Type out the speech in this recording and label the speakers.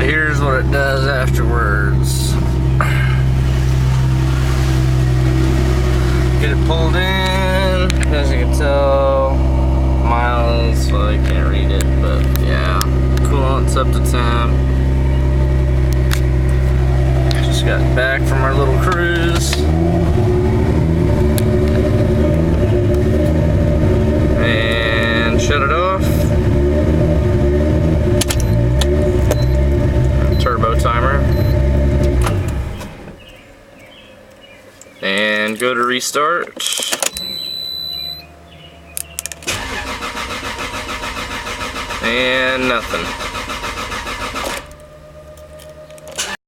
Speaker 1: here's what it does afterwards. Get it pulled in, as you can tell, miles, so I can't read it, but yeah, coolant's up to temp. Just got back from our little cruise. And shut it off. Turbo timer. And go to restart. And nothing.